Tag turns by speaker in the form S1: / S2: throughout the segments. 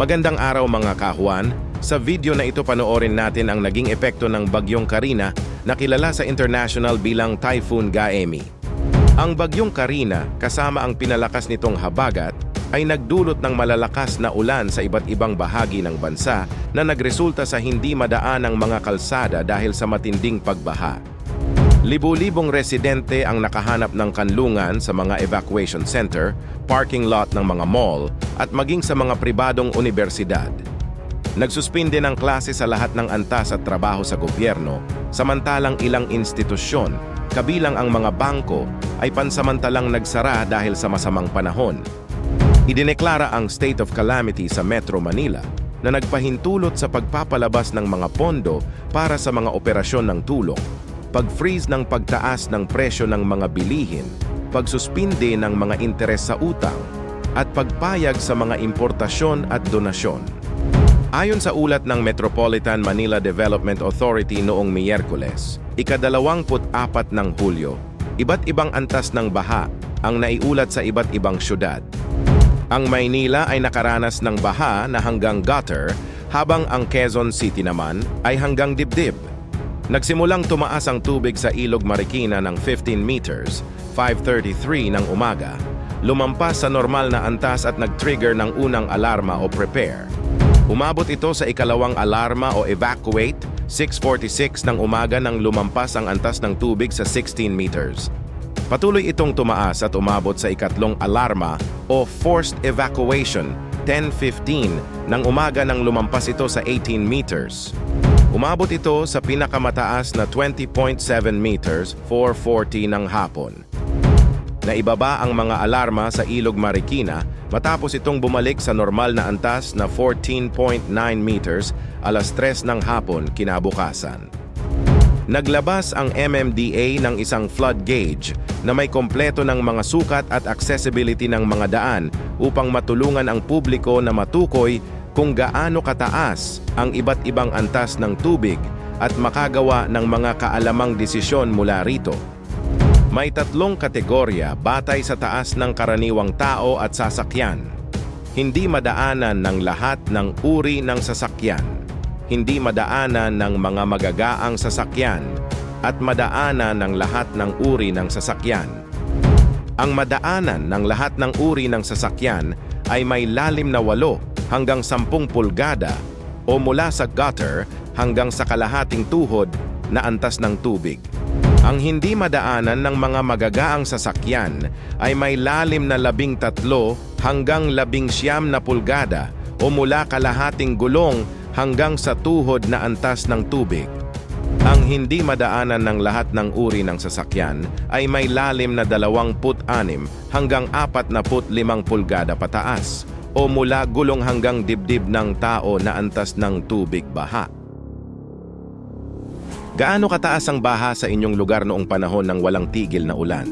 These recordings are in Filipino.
S1: Magandang araw mga kahuan. Sa video na ito panoorin natin ang naging epekto ng Bagyong Karina na kilala sa international bilang Typhoon Gaemi. Ang Bagyong Karina kasama ang pinalakas nitong habagat ay nagdulot ng malalakas na ulan sa iba't ibang bahagi ng bansa na nagresulta sa hindi madaan ang mga kalsada dahil sa matinding pagbaha. Libu-libong residente ang nakahanap ng kanlungan sa mga evacuation center, parking lot ng mga mall at maging sa mga pribadong unibersidad. Nagsuspinde ng klase sa lahat ng antas at trabaho sa gobyerno, samantalang ilang institusyon, kabilang ang mga bangko, ay pansamantalang nagsara dahil sa masamang panahon. Idineklara ang state of calamity sa Metro Manila na nagpahintulot sa pagpapalabas ng mga pondo para sa mga operasyon ng tulong, pag-freeze ng pagtaas ng presyo ng mga bilihin, pagsuspinde ng mga interes sa utang, at pagpayag sa mga importasyon at donasyon. Ayon sa ulat ng Metropolitan Manila Development Authority noong Miyerkules, ika-24 ng Hulyo, iba't ibang antas ng baha ang naiulat sa iba't ibang syudad. Ang Maynila ay nakaranas ng baha na hanggang gutter, habang ang Quezon City naman ay hanggang dibdib. Nagsimulang tumaas ang tubig sa Ilog Marikina ng 15 meters, 5:33 ng umaga, lumampas sa normal na antas at nag-trigger ng unang alarma o prepare. Umabot ito sa ikalawang alarma o evacuate, 6:46 ng umaga nang lumampas ang antas ng tubig sa 16 meters. Patuloy itong tumaas at umabot sa ikatlong alarma o forced evacuation, 10:15 ng umaga nang lumampas ito sa 18 meters. Umabot ito sa pinakamataas na 20.7 meters, 4:40 ng hapon. Naibaba ang mga alarma sa Ilog Marikina matapos itong bumalik sa normal na antas na 14.9 meters, 3:00 ng hapon kinabukasan. Naglabas ang MMDA ng isang flood gauge na may kompleto ng mga sukat at accessibility ng mga daan upang matulungan ang publiko na matukoy kung gaano kataas ang iba't ibang antas ng tubig at makagawa ng mga kaalamang desisyon mula rito. May 3 kategorya batay sa taas ng karaniwang tao at sasakyan. Hindi madaanan ng lahat ng uri ng sasakyan. Hindi madaanan ng mga magagaang sasakyan at madaanan ng lahat ng uri ng sasakyan. Ang madaanan ng lahat ng uri ng sasakyan ay may lalim na 8 hanggang 10 pulgada o mula sa gutter hanggang sa kalahating tuhod na antas ng tubig. Ang hindi madaanan ng mga magagaang sasakyan ay may lalim na 13 hanggang 19 na pulgada o mula kalahating gulong hanggang sa tuhod na antas ng tubig. Ang hindi madaanan ng lahat ng uri ng sasakyan ay may lalim na 26 hanggang 45 pulgada pataas o mula gulong hanggang dibdib ng tao na antas ng tubig baha. Gaano kataas ang baha sa inyong lugar noong panahon ng walang tigil na ulan?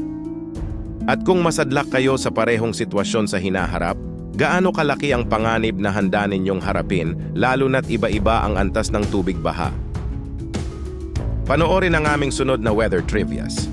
S1: At kung masadlak kayo sa parehong sitwasyon sa hinaharap, gaano kalaki ang panganib na handa ninyong harapin lalo na't iba-iba ang antas ng tubig baha? Panoorin ang aming sunod na weather trivias.